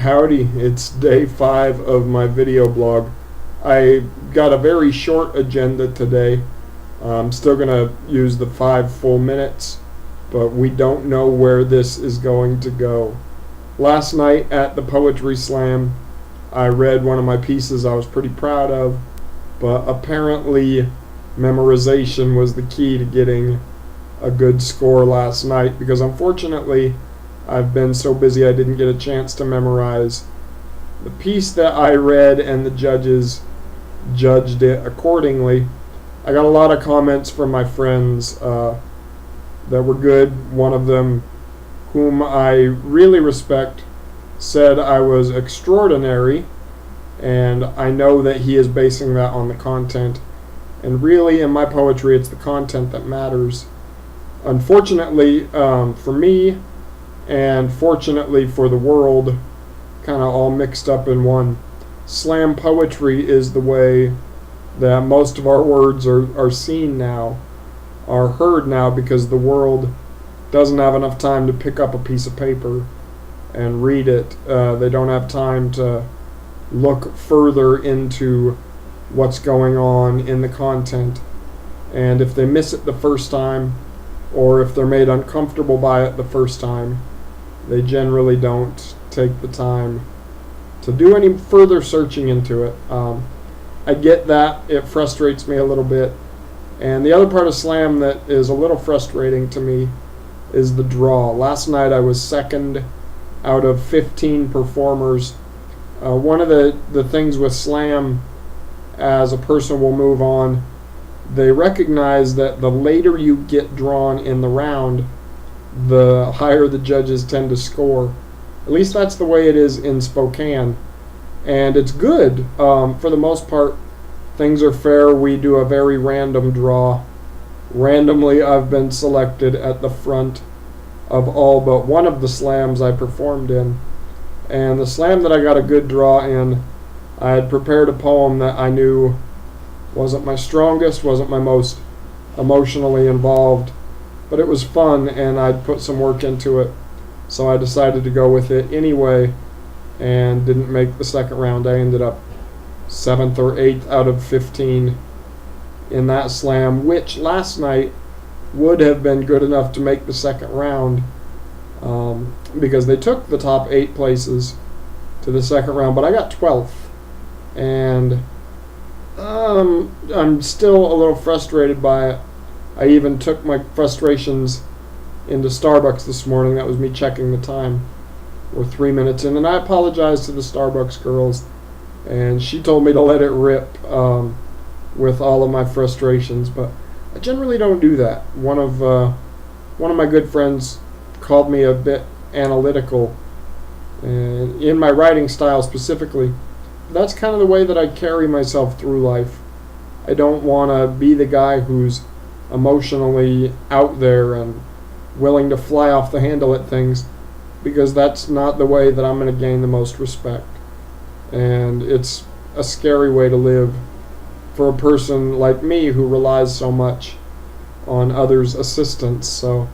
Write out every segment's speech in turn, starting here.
Howdy, it's day 5 of my video blog. I got a very short agenda today. I'm still going to use the 5 full minutes, but we don't know where this is going to go. Last night at the Poetry Slam, I read one of my pieces I was pretty proud of, but apparently memorization was the key to getting a good score last night, because unfortunately I've been so busy I didn't get a chance to memorize the piece that I read, and the judges judged it accordingly. I got a lot of comments from my friends that were good. One of them, whom I really respect, said I was extraordinary, and I know that he is basing that on the content. And really, in my poetry, it's the content that matters. Unfortunately, for me, and fortunately for the world, kind of all mixed up in one, slam poetry is the way that most of our words are seen now, are heard now, because the world doesn't have enough time to pick up a piece of paper and read it. They don't have time to look further into what's going on in the content. And if they miss it the first time, or if they're made uncomfortable by it the first time, they generally don't take the time to do any further searching into it. I get that. It frustrates me a little bit. And the other part of slam that is a little frustrating to me is the draw. Last night I was second out of 15 performers. One of the things with slam, as a person will move on, they recognize that the later you get drawn in the round, the higher the judges tend to score. At least that's the way it is in Spokane. And it's good. For the most part, things are fair. We do a very random draw. Randomly, I've been selected at the front of all but one of the slams I performed in. And the slam that I got a good draw in, I had prepared a poem that I knew wasn't my strongest, wasn't my most emotionally involved, but it was fun and I'd put some work into it. So I decided to go with it anyway and didn't make the second round. I ended up 7th or 8th out of 15 in that slam, which last night would have been good enough to make the second round, because they took the top 8 places to the second round, but I got 12th. And I'm still a little frustrated by it. I even took my frustrations into Starbucks this morning. That was me checking the time. We're 3 minutes in, and I apologized to the Starbucks girls, and she told me to let it rip with all of my frustrations, but I generally don't do that. One of my good friends called me a bit analytical, and in my writing style specifically. That's kind of the way that I carry myself through life. I don't want to be the guy who's emotionally out there and willing to fly off the handle at things, because that's not the way that I'm going to gain the most respect. And it's a scary way to live for a person like me who relies so much on others' assistance. So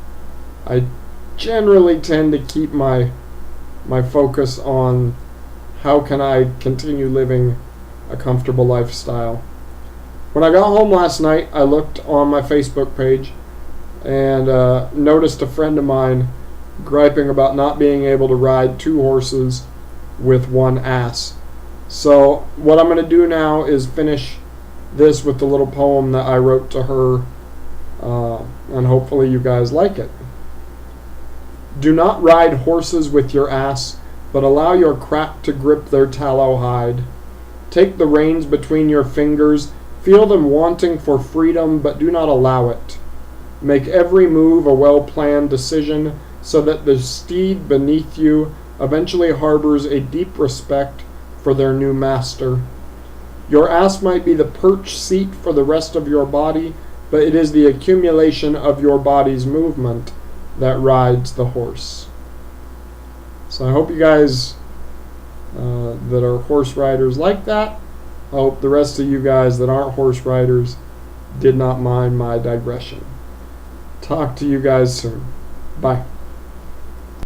I generally tend to keep my focus on how can I continue living a comfortable lifestyle. When I got home last night, I looked on my Facebook page and noticed a friend of mine griping about not being able to ride 2 horses with 1 ass. So what I'm going to do now is finish this with the little poem that I wrote to her, and hopefully you guys like it. Do not ride horses with your ass, but allow your crack to grip their tallow hide. Take the reins between your fingers, feel them wanting for freedom, but do not allow it. Make every move a well-planned decision, so that the steed beneath you eventually harbors a deep respect for their new master. Your ass might be the perch seat for the rest of your body, but it is the accumulation of your body's movement that rides the horse. So I hope you guys that are horse riders like that. I hope the rest of you guys that aren't horse riders did not mind my digression. Talk to you guys soon. Bye.